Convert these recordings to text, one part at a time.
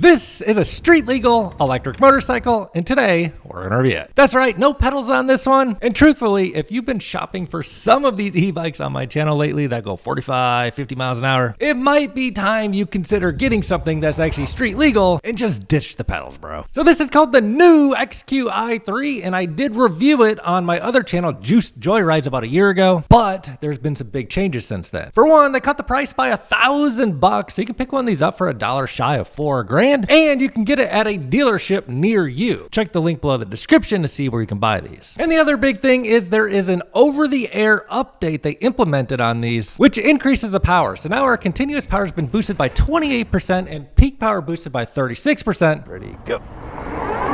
This is a street legal electric motorcycle, and today we're gonna review it. That's right, no pedals on this one. And truthfully, if you've been shopping for some of these e-bikes on my channel lately that go 45, 50 miles an hour, it might be time you consider getting something that's actually street legal and just ditch the pedals, bro. So this is called the NIU XQi3, and I did review it on my other channel, Juiced Joyrides, about a year ago, but there's been some big changes since then. For one, they cut the price by $1,000, so you can pick one of these up for $1 shy of $4 grand. And you can get it at a dealership near you. Check the link below the description to see where you can buy these. And the other big thing is there is an over-the-air update they implemented on these, which increases the power. So now our continuous power has been boosted by 28% and peak power boosted by 36%. Ready, go.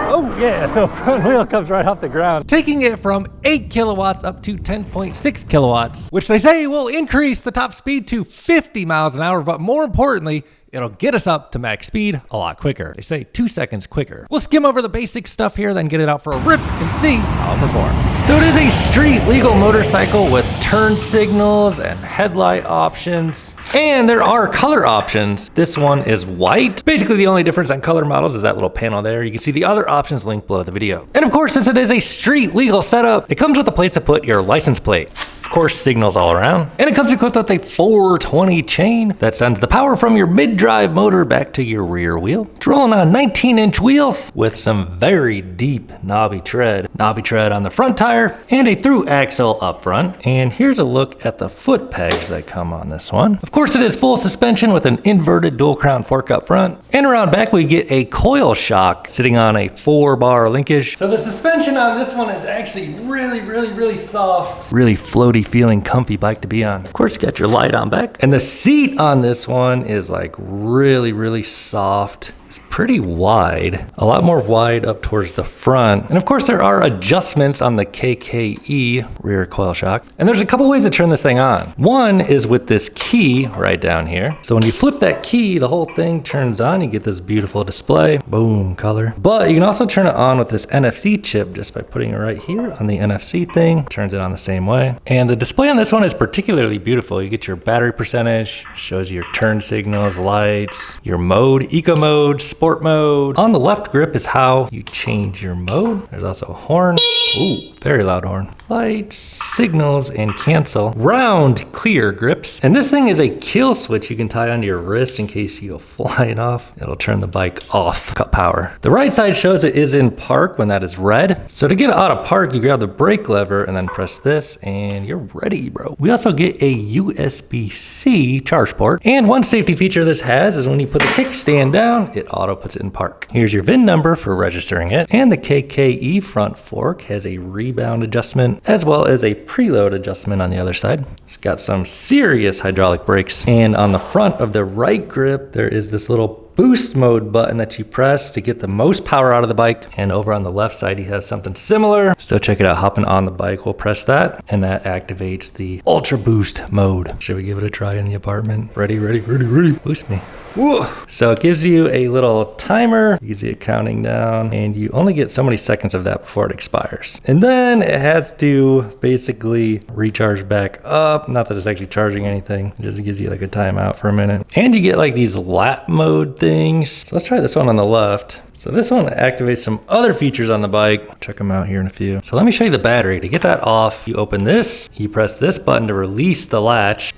Oh yeah, so front wheel comes right off the ground, taking it from 8 kilowatts up to 10.6 kilowatts, which they say will increase the top speed to 50 miles an hour, but more importantly, it'll get us up to max speed a lot quicker. They say 2 seconds quicker. We'll skim over the basic stuff here, then get it out for a rip and see how it performs. So it is a street legal motorcycle with turn signals and headlight options. And there are color options. This one is white. Basically the only difference on color models is that little panel there. You can see the other options linked below the video. And of course, since it is a street legal setup, it comes with a place to put your license plate. Of course, signals all around. And it comes equipped with a 420 chain that sends the power from your mid-drive motor back to your rear wheel. It's rolling on 19-inch wheels with some very deep knobby tread. Knobby tread on the front tire and a through axle up front. And here's a look at the foot pegs that come on this one. Of course, it is full suspension with an inverted dual crown fork up front. And around back, we get a coil shock sitting on a 4-bar linkage. So the suspension on this one is actually really soft. Really floaty feeling comfy bike to be on. Of course, you got your light on back. And the seat on this one is like really soft. It's pretty wide, a lot more wide up towards the front. And of course there are adjustments on the KKE rear coil shock. And there's a couple ways to turn this thing on. One is with this key right down here. So when you flip that key, the whole thing turns on. You get this beautiful display, boom, color. But you can also turn it on with this NFC chip just by putting it right here on the NFC thing. Turns it on the same way. And the display on this one is particularly beautiful. You get your battery percentage, shows you your turn signals, lights, your mode, eco mode, sport mode. On the left grip is how you change your mode. There's also a horn. Ooh, very loud horn. Lights, signals, and cancel. Round, clear grips. And this thing is a kill switch you can tie onto your wrist in case you go flying off. It'll turn the bike off, cut power. The right side shows it is in park when that is red. So to get it out of park, you grab the brake lever and then press this and you're ready, bro. We also get a USB-C charge port. And one safety feature this has is when you put the kickstand down, it auto puts it in park. Here's your VIN number for registering it. And the KKE front fork has a rebound adjustment as well as a preload adjustment on the other side. It's got some serious hydraulic brakes. And on the front of the right grip, there is this little boost mode button that you press to get the most power out of the bike. And over on the left side, you have something similar. So check it out, hopping on the bike, we'll press that and that activates the ultra boost mode. Should we give it a try in the apartment? Ready. Boost me. Whoa. So it gives you a little timer. You can see it counting down and you only get so many seconds of that before it expires. And then it has to basically recharge back up. Not that it's actually charging anything. It just gives you like a timeout for a minute. And you get like these lap mode things. So let's try this one on the left. So this one activates some other features on the bike. Check them out here in a few. So let me show you the battery. To get that off, you open this, you press this button to release the latch.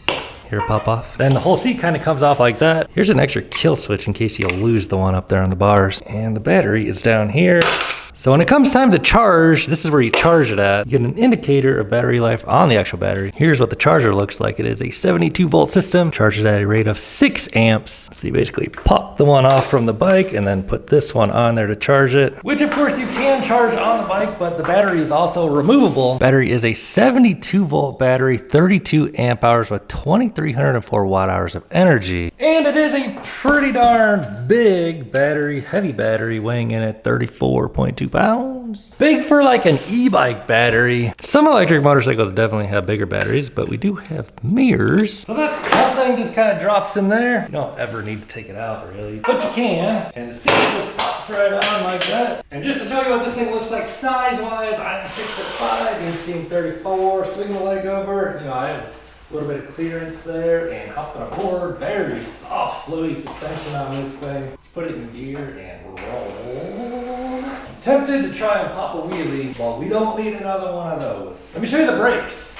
Here, pop off. Then the whole seat kind of comes off like that. Here's an extra kill switch in case you'll lose the one up there on the bars. And the battery is down here. So when it comes time to charge, this is where you charge it at. You get an indicator of battery life on the actual battery. Here's what the charger looks like. It is a 72 volt system, charged at a rate of 6 amps. So you basically pop the one off from the bike and then put this one on there to charge it, which of course you can charge on the bike, but the battery is also removable. Battery is a 72 volt battery, 32 amp hours with 2,304 watt hours of energy. And it is a pretty darn big battery, heavy battery, weighing in at 34.2 pounds. Big for like an e-bike battery. Some electric motorcycles definitely have bigger batteries, but we do have mirrors. So that whole thing just kind of drops in there. You don't ever need to take it out really, but you can. And the seat just pops right on like that. And just to show you what this thing looks like size-wise, I'm 6'5", you can see I'm 34, swing the leg over. You know, I have A little bit of clearance there and hopping aboard. Very soft, flowy suspension on this thing. Let's put it in gear and roll. I'm tempted to try and pop a wheelie, but we don't need another one of those. Let me show you the brakes.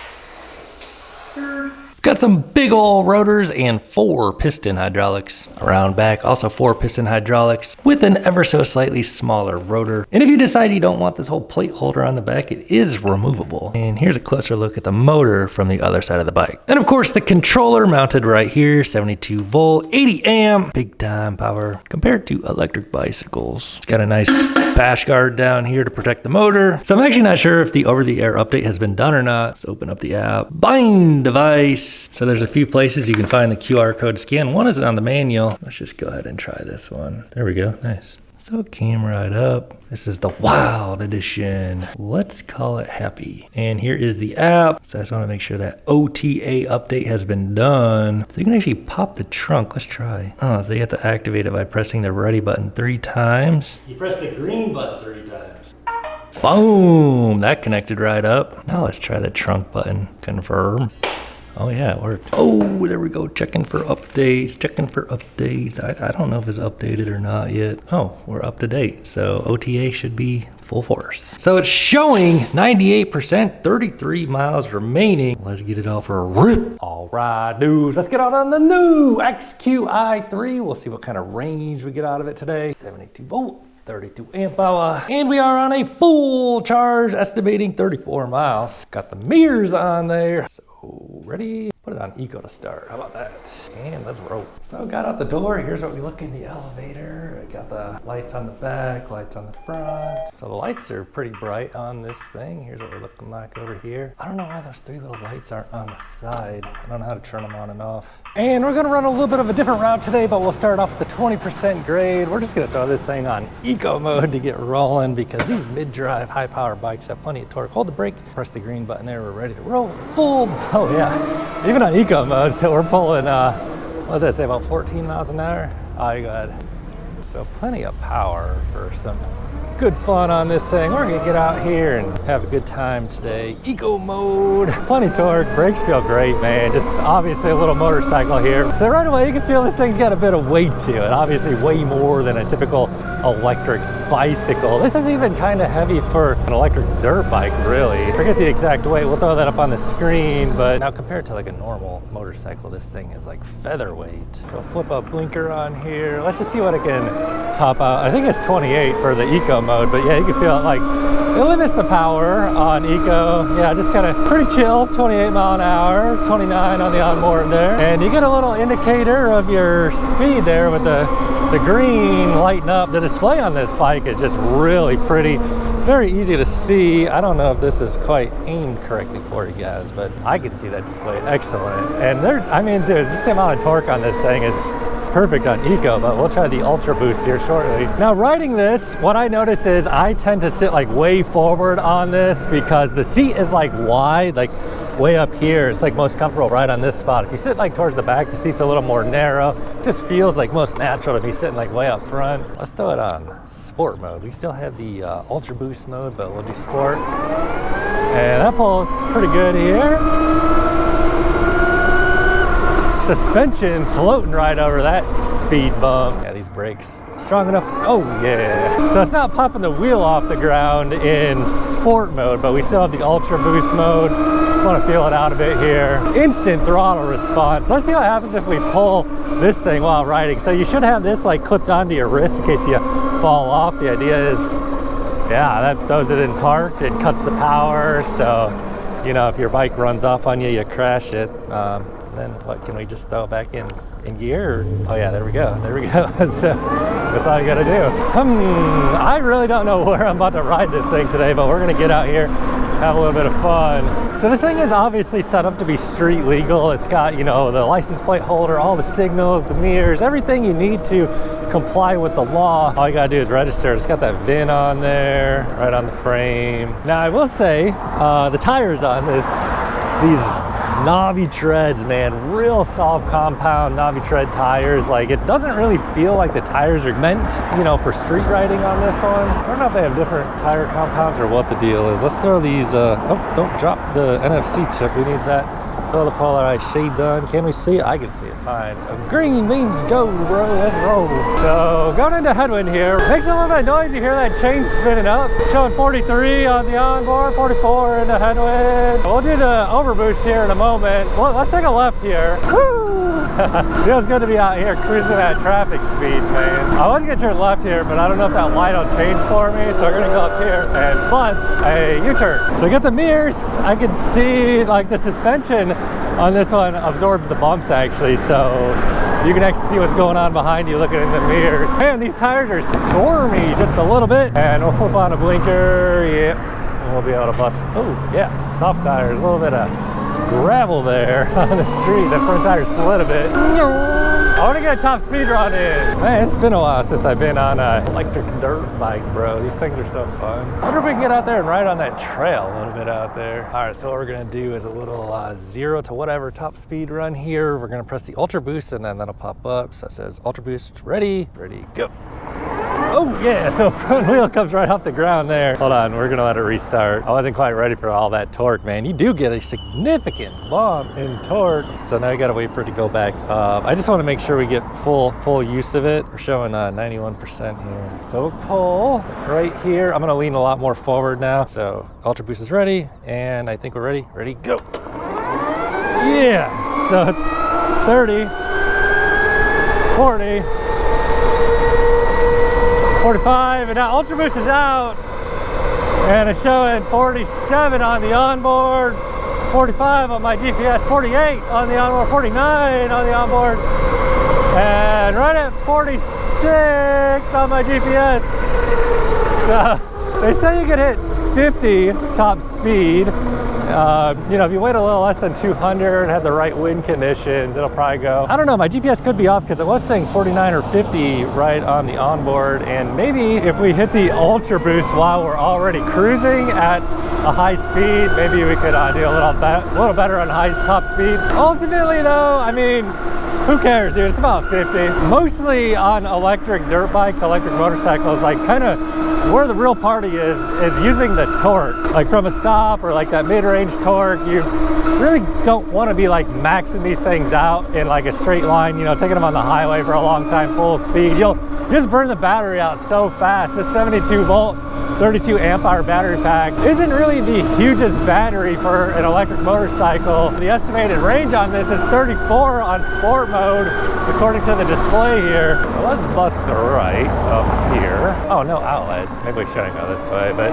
Got some big ol' rotors and 4 piston hydraulics. Around back, also 4 piston hydraulics with an ever so slightly smaller rotor. And if you decide you don't want this whole plate holder on the back, it is removable. And here's a closer look at the motor from the other side of the bike. And of course, the controller mounted right here, 72 volt, 80 amp, big time power compared to electric bicycles. It's got a nice bash guard down here to protect the motor. So I'm actually not sure if the over-the-air update has been done or not. Let's open up the app. Bind device. So there's a few places you can find the QR code scan. One is on the manual. Let's just go ahead and try this one. There we go, nice. So came right up. This is the Wild Edition. Let's call it Happy. And here is the app. So I just want to make sure that OTA update has been done. So you can actually pop the trunk. Let's try. Oh, so you have to activate it by pressing the ready button 3 times. You press the green button 3 times. Boom, that connected right up. Now let's try the trunk button, confirm. Oh yeah, it worked. Oh, there we go, checking for updates, I don't know if it's updated or not yet. Oh, we're up to date, so OTA should be full force. So it's showing 98%, 33 miles remaining. Let's get it out for a rip. All right, dudes, let's get out on the new XQi3. We'll see what kind of range we get out of it today. 72 volt. 32 amp hour, and we are on a full charge, estimating 34 miles. Got the mirrors on there, so ready? Put it on eco to start, how about that? And let's roll. So got out the door, here's what we look in the elevator. I got the lights on the back, lights on the front. So the lights are pretty bright on this thing. Here's what we're looking like over here. I don't know why those 3 little lights aren't on the side. I don't know how to turn them on and off. And we're gonna run a little bit of a different route today, but we'll start off with the 20% grade. We're just gonna throw this thing on eco mode to get rolling because these mid-drive high power bikes have plenty of torque. Hold the brake, press the green button there, we're ready to roll full. Oh yeah, even on eco mode, so we're pulling, what did I say, about 14 miles an hour? Oh, you got it. So plenty of power for some good fun on this thing. We're gonna get out here and have a good time today. Eco mode, plenty torque, brakes feel great, man. Just obviously a little motorcycle here. So right away you can feel this thing's got a bit of weight to it. Obviously way more than a typical electric bicycle. This is even kind of heavy for an electric dirt bike, really. Forget the exact weight, we'll throw that up on the screen, but now compared to like a normal motorcycle, this thing is like featherweight. So flip up blinker on here. Let's just see what it can top out. I think it's 28 for the eco mode, but yeah, you can feel it like it limits the power on eco. Yeah, just kind of pretty chill, 28 mile an hour, 29 on the onboard there. And you get a little indicator of your speed there with the green lighting up. The display on this bike is just really pretty, very easy to see. I don't know if this is quite aimed correctly for you guys, but I can see that display excellent. And I mean, dude, just the amount of torque on this thing is perfect on eco, but we'll try the ultra boost here shortly. Now riding this, what I notice is I tend to sit like way forward on this because the seat is like wide, like way up here. It's like most comfortable right on this spot. If you sit like towards the back, the seat's a little more narrow. It just feels like most natural to be sitting like way up front. Let's throw it on sport mode. We still have the ultra boost mode, but we'll do sport. And that pulls pretty good here. Suspension floating right over that speed bump. Yeah, these brakes strong enough. Oh yeah. So it's not popping the wheel off the ground in sport mode, but we still have the ultra boost mode. Just want to feel it out a bit here. Instant throttle response. Let's see what happens if we pull this thing while riding. So you should have this like clipped onto your wrist in case you fall off. The idea is, yeah, that throws it in park. It cuts the power. So, you know, if your bike runs off on you, you crash it. Then what, can we just throw it back in gear? Oh yeah, there we go, So that's all you gotta do. I really don't know where I'm about to ride this thing today, but we're gonna get out here, have a little bit of fun. So this thing is obviously set up to be street legal. It's got, you know, the license plate holder, all the signals, the mirrors, everything you need to comply with the law. All you gotta do is register. It's got that VIN on there, right on the frame. Now I will say, the tires on these Navi treads, man, real soft compound Navi tread tires. Like, it doesn't really feel like the tires are meant, you know, for street riding on this one. I don't know if they have different tire compounds or what the deal is. Let's throw these, oh, don't drop the NFC chip. We need that Throw the polarized shades on. Can we see it? I can see it fine. So green means go, bro. Let's roll. So going into headwind here. Makes a little bit of noise. You hear that chain spinning up. Showing 43 on the onboard, 44 in the headwind. We'll do the overboost here in a moment. Well, let's take a left here. Woo! Feels good to be out here cruising at traffic speeds, man. I was gonna turn left here, but I don't know if that light will change for me. So we're gonna go up here and plus a U-turn. So get the mirrors. I can see like the suspension on this one absorbs the bumps actually. So you can actually see what's going on behind you looking in the mirrors. Man, these tires are squirmy just a little bit. And we'll flip on a blinker. Yeah, and we'll be able to bust. Oh yeah, soft tires, a little bit of gravel there on the street. The front tire slid a bit. I want to get a top speed run in. Man, it's been a while since I've been on an electric dirt bike, bro. These things are so fun. I wonder if we can get out there and ride on that trail a little bit out there. All right, so what we're gonna do is a little 0 to whatever top speed run here. We're gonna press the Ultra Boost and then that'll pop up. So it says Ultra Boost, ready, go. Oh yeah, so front wheel comes right off the ground there. Hold on, we're gonna let it restart. I wasn't quite ready for all that torque, man. You do get a significant bump in torque. So now you gotta wait for it to go back up. I just wanna make sure we get full use of it. We're showing 91% here. So we'll pull right here. I'm gonna lean a lot more forward now. So Ultra Boost is ready, and I think we're ready. Ready, go. Yeah, so 30, 40, 45, and now Ultra Boost is out, and it's showing 47 on the onboard, 45 on my GPS, 48 on the onboard, 49 on the onboard, and right at 46 on my GPS. So they say you can hit 50 top speed. You know, if you wait a little less than 200 and have the right wind conditions, it'll probably go. I don't know, my GPS could be off because it was saying 49 or 50 right on the onboard. And maybe if we hit the Ultra Boost while we're already cruising at a high speed, maybe we could do a little better on top speed. Ultimately though, I mean, who cares, dude? It's about 50. Mostly on electric dirt bikes, electric motorcycles, like kind of where the real party is using the torque. Like from a stop or like that mid-range torque, you really don't want to be like maxing these things out in like a straight line, you know, taking them on the highway for a long time, full speed. You'll just burn the battery out so fast. This 72 volt, 32 amp hour battery pack isn't really the hugest battery for an electric motorcycle. The estimated range on this is 34 on sport mode, according to the display here. So let's bust a right up here. Oh, no outlet. Maybe we shouldn't go this way, but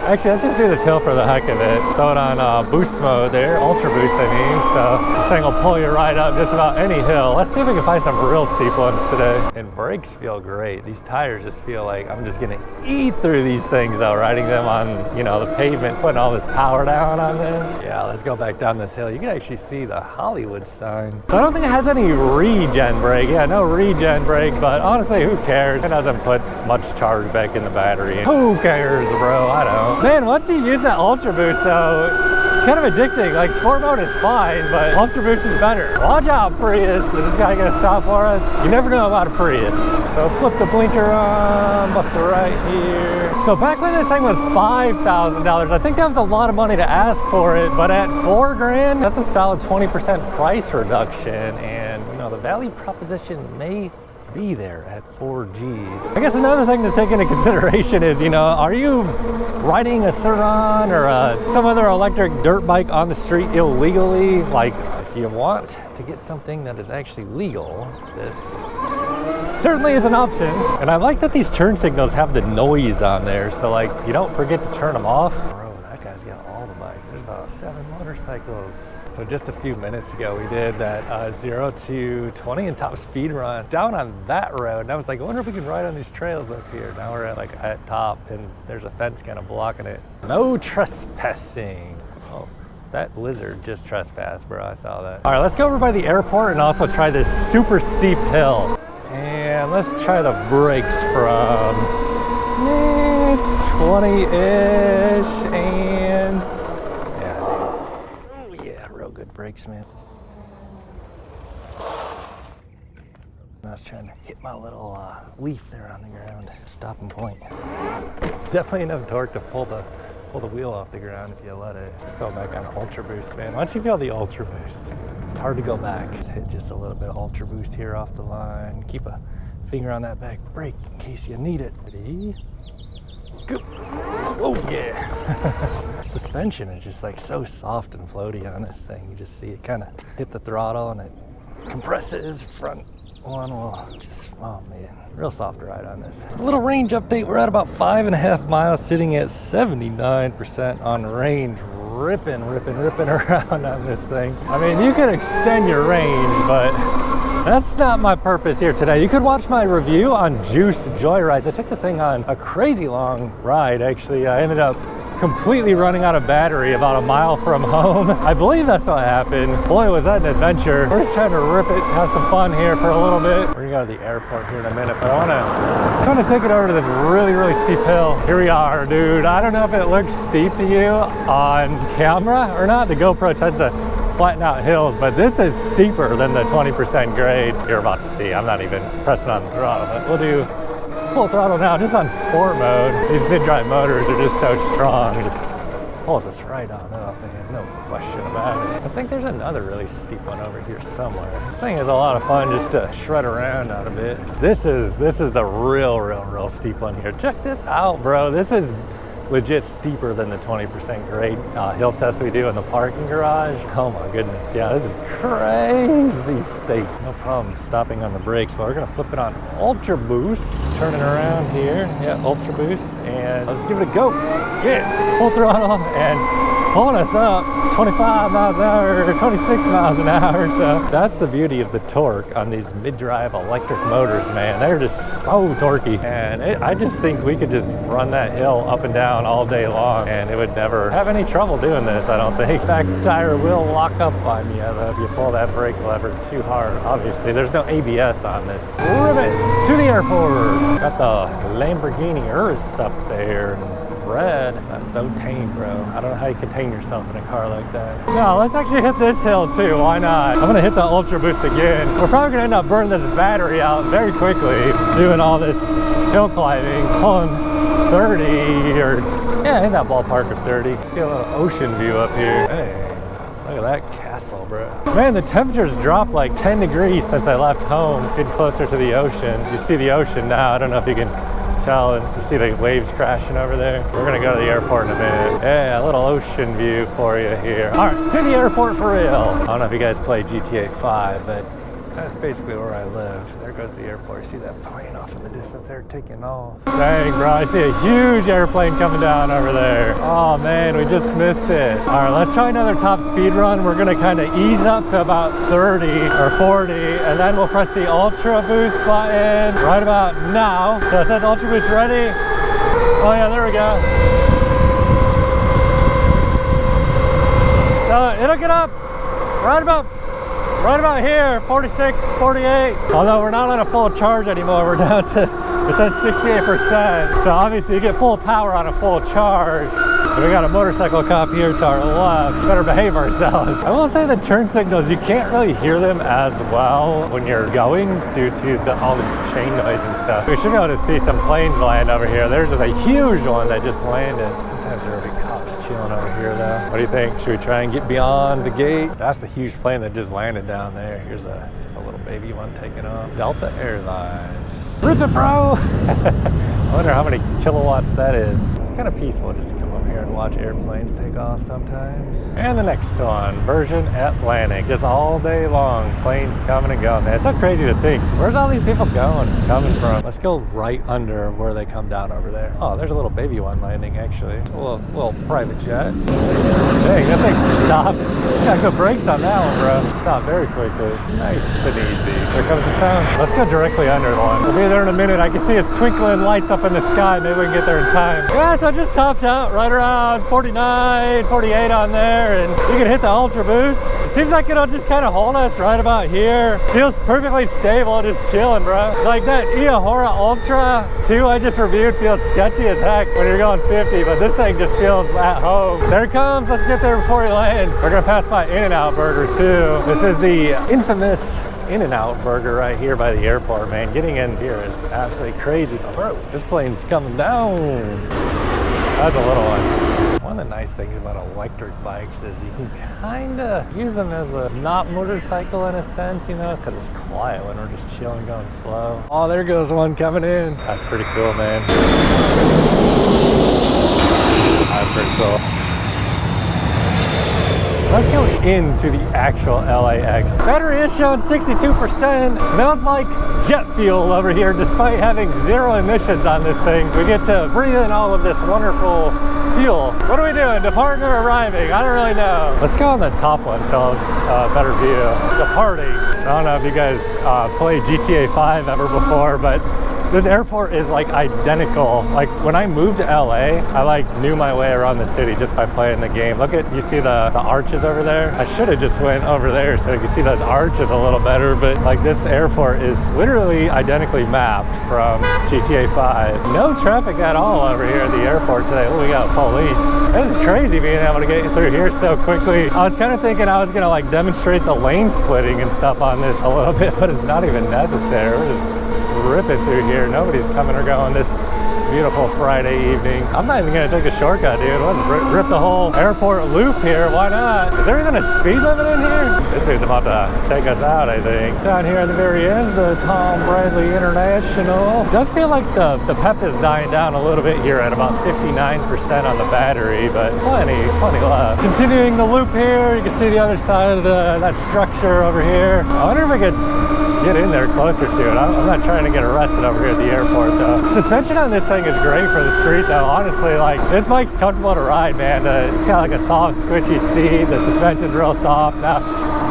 actually let's just do this hill for the heck of it. Throw it on boost mode there, Ultra Boost I mean. So this thing will pull you right up just about any hill. Let's see if we can find some real steep ones today. And brakes feel great. These tires just feel like I'm just gonna eat through these things though, riding them on, you know, the pavement, putting all this power down on them. Yeah, let's go back down this hill. You can actually see the Hollywood sign. So I don't think it has any regen brake. Yeah, no regen brake, but honestly, who cares? It doesn't put much charge back in the battery. Who cares, bro? I don't. Man, once you use that Ultra Boost though, it's kind of addicting. Like sport mode is fine, but Ultra Boost is better. Watch out, Prius. Is this guy gonna stop for us? You never know about a Prius. So flip the blinker on, bust it right here. So back when this thing was $5,000, I think that was a lot of money to ask for it, but at $4 grand, that's a solid 20% price reduction. And you know, the value proposition may be there at 4 Gs. I guess another thing to take into consideration is, you know, are you riding a surron or some other electric dirt bike on the street illegally? Like, if you want to get something that is actually legal, this certainly is an option. And I like that these turn signals have the noise on there, so like you don't forget to turn them off. Bro, that guy's got all the bikes. There's about 7 motorcycles. So just a few minutes ago, we did that 0 to 20 and top speed run down on that road. And I was like, I wonder if we can ride on these trails up here. Now we're at top, and there's a fence kind of blocking it. No trespassing. Oh, that lizard just trespassed, bro. I saw that. All right, let's go over by the airport and also try this super steep hill. And let's try the brakes from 20-ish and yeah, oh yeah, real good brakes, man. I was trying to hit my little leaf there on the ground. Stopping point. Definitely enough torque to pull the pull the wheel off the ground if you let it. Just throw it back on Ultra Boost, man. Once you feel the Ultra Boost, it's hard to go back. Just hit just a little bit of Ultra Boost here off the line. Keep a finger on that back brake in case you need it. Ready? Go. Oh yeah. Suspension is just like so soft and floaty on this thing. You just see it kind of hit the throttle and it compresses. Front one will just, oh man, real soft ride on this. It's a little range update. We're at about 5.5 miles, sitting at 79% on range. Ripping around on this thing. I mean, you could extend your range, but that's not my purpose here today. You could watch my review on Juiced Joyrides. I took this thing on a crazy long ride, actually. I ended up completely running out of battery about a mile from home. I believe that's what happened. Boy, was that an adventure. We're just trying to rip it, have some fun here for a little bit. We're gonna go to the airport here in a minute, but I just wanna take it over to this really steep hill. Here we are, dude. I don't know if it looks steep to you on camera or not. The GoPro tends to flatten out hills, but this is steeper than the 20% grade you're about to see. I'm not even pressing on the throttle, but we'll do full throttle now, just on sport mode. These mid-drive motors are just so strong. It just pulls us right on up, man. No question about it. I think there's another really steep one over here somewhere. This thing is a lot of fun just to shred around on a bit. This is the real steep one here. Check this out, bro. This is legit steeper than the 20% grade hill test we do in the parking garage. Oh my goodness, yeah, this is crazy steep. No problem stopping on the brakes, but we're gonna flip it on Ultra Boost. Turning around here, yeah, Ultra Boost, and let's give it a go. Yeah, full throttle, and pulling us up 25 miles an hour, 26 miles an hour. So that's the beauty of the torque on these mid-drive electric motors, man. They're just so torquey. And I just think we could just run that hill up and down all day long and it would never have any trouble doing this, I don't think. Back tire will lock up on you though if you pull that brake lever too hard. Obviously, there's no ABS on this. Ribbit to the airport. Got the Lamborghini Urus up there. Red. That's so tame, bro. I don't know how you contain yourself in a car like that. No, let's actually hit this hill too. Why not? I'm gonna hit the Ultra Boost again. We're probably gonna end up burning this battery out very quickly doing all this hill climbing, pulling 30 or, yeah, in that ballpark of 30. Let's get a little ocean view up here. Hey, look at that castle, bro. Man, the temperature's dropped like 10 degrees since I left home, getting closer to the ocean. You see the ocean now. I don't know if you can tell, and you see the waves crashing over there. We're gonna go to the airport in a minute. Yeah, a little ocean view for you here. All right, to the airport for real. I don't know if you guys play GTA 5, but that's basically where I live. There goes the airport. You see that plane off in the distance there taking off. Dang, bro, I see a huge airplane coming down over there. Oh man, we just missed it. All right, let's try another top speed run. We're gonna kind of ease up to about 30 or 40, and then we'll press the Ultra Boost button right about now. So I said Ultra Boost ready. Oh yeah, there we go. So it'll get up right about here, 46, 48. Although we're not on a full charge anymore, we're down to, it says 68%. So obviously you get full power on a full charge. And we got a motorcycle cop here to our left. Better behave ourselves. I will say the turn signals, you can't really hear them as well when you're going due to all the chain noise and stuff. We should be able to see some planes land over here. There's just a huge one that just landed. Sometimes there will be cops chilling over here though. What do you think? Should we try and get beyond the gate? That's the huge plane that just landed down there. Here's just a little baby one taking off. Delta Airlines. Rip it, bro! I wonder how many kilowatts that is. It's kind of peaceful just to come over here and watch airplanes take off sometimes. And the next one, Virgin Atlantic. Just all day long, planes coming and going. Man, it's so crazy to think. Where's all these people coming from? Let's go right under where they come down over there. Oh, there's a little baby one landing actually. A little private jet. Dang, that thing stopped. Got good brakes on that one, bro. Stopped very quickly. Nice and easy. There comes the sound. Let's go directly under one. We'll be there in a minute. I can see it's twinkling lights up in the sky. Maybe we can get there in time. Yeah, so it just tops out right around 49, 48 on there, and you can hit the Ultra Boost. It seems like it'll just kind of hold us right about here. Feels perfectly stable, just chilling, bro. It's like that Iahora Ultra 2 I just reviewed feels sketchy as heck when you're going 50, but this thing just feels at home. There it comes. Let's get there before he lands. We're gonna pass by In-N-Out Burger too. This is the infamous In-N-Out Burger right here by the airport, man. Getting in here is absolutely crazy. Bro, this plane's coming down. That's a little one. One of the nice things about electric bikes is you can kind of use them as a not motorcycle in a sense, you know, because it's quiet when we're just chilling, going slow. Oh, there goes one coming in. That's pretty cool, man. That's pretty cool. Let's go into the actual LAX. Battery is showing 62%. Smells like jet fuel over here despite having 0 emissions on this thing. We get to breathe in all of this wonderful fuel. What are we doing? Departing or arriving? I don't really know. Let's go on the top one so I'll better view. Departing. So I don't know if you guys played GTA 5 ever before, but this airport is like identical. Like when I moved to LA, I like knew my way around the city just by playing the game. Look at, you see the arches over there? I should have just went over there so you can see those arches a little better, but like this airport is literally identically mapped from GTA 5. No traffic at all over here at the airport today. Oh, we got police. This is crazy being able to get through here so quickly. I was kind of thinking I was gonna like demonstrate the lane splitting and stuff on this a little bit, but it's not even necessary. We're just ripping through here. Nobody's coming or going this beautiful Friday evening. I'm not even gonna take a shortcut, dude. Let's rip the whole airport loop here. Why not? Is there even a speed limit in here? This dude's about to take us out, I think. Down here at the very end is the Tom Bradley International. It does feel like the pep is dying down a little bit here at about 59% on the battery, but plenty left. Continuing the loop here, you can see the other side of that structure over here. I wonder if I could get in there closer to it. I'm not trying to get arrested over here at the airport though. Suspension on this thing is great for the street though. Honestly, like this bike's comfortable to ride, man. It's got like a soft, squishy seat. The suspension's real soft. Now,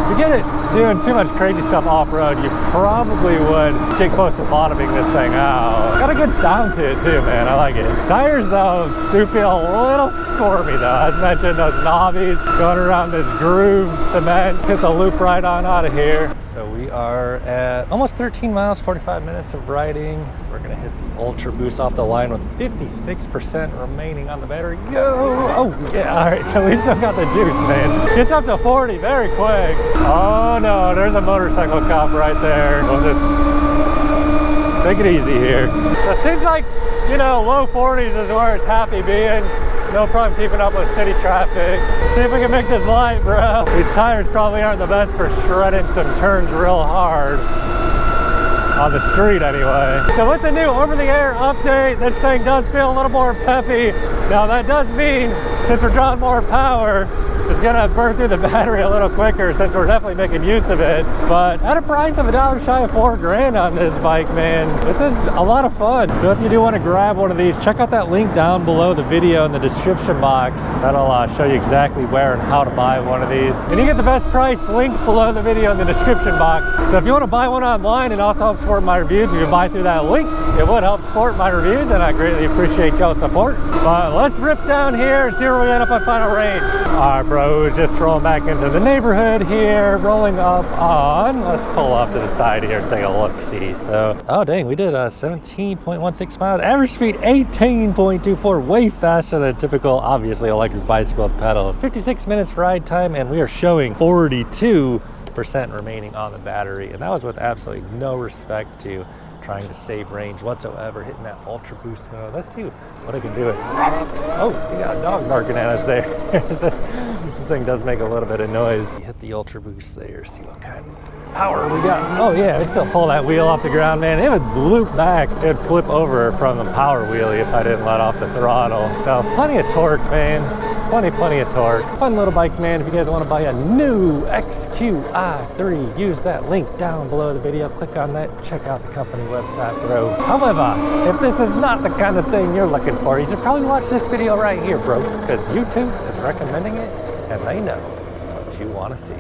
if you get it doing too much crazy stuff off-road, you probably would get close to bottoming this thing out. Got a good sound to it too, man. I like it. Tires though do feel a little squirmy though. As mentioned, those knobbies going around this groove cement. Hit the loop right on out of here. So we are at almost 13 miles, 45 minutes of riding. We're gonna hit the Ultra Boost off the line with 56% remaining on the battery. Go! Oh yeah, all right, so we still got the juice, man. Gets up to 40 very quick. Oh no, there's a motorcycle cop right there. We'll just take it easy here. So it seems like, you know, low 40s is where it's happy being. No problem keeping up with city traffic. See if we can make this light, bro. These tires probably aren't the best for shredding some turns real hard. On the street anyway. So with the new over-the-air update, this thing does feel a little more peppy. Now that does mean, since we're drawing more power, it's gonna burn through the battery a little quicker since we're definitely making use of it. But at a price of $1 shy of $4 grand on this bike, man, this is a lot of fun. So if you do want to grab one of these, check out that link down below the video in the description box. That'll show you exactly where and how to buy one of these. And you get the best price linked below the video in the description box. So if you want to buy one online and also help support my reviews, if you buy through that link, it would help support my reviews and I greatly appreciate y'all's support. But let's rip down here and see where we end up on final range. All right, bro. Just rolling back into the neighborhood here, rolling up on, let's pull off to the side here and take a look-see. So, oh dang, we did 17.16 miles, average speed 18.24, way faster than a typical, obviously, electric bicycle with pedals. 56 minutes ride time, and we are showing 42% remaining on the battery, and that was with absolutely no respect to trying to save range whatsoever, hitting that Ultra Boost mode. Let's see what I can do. Oh, we got a dog barking at us there. This thing does make a little bit of noise. You hit the Ultra Boost there, see what kind of power we got. Oh yeah, it'd still pull that wheel off the ground, man. It would loop back. It would flip over from the power wheelie if I didn't let off the throttle. So plenty of torque, man. Plenty of torque. Fun little bike, man. If you guys want to buy a new XQi3, use that link down below the video. Click on that. Check out the company website, bro. However, if this is not the kind of thing you're looking for, you should probably watch this video right here, bro, because YouTube is recommending it and they know what you want to see.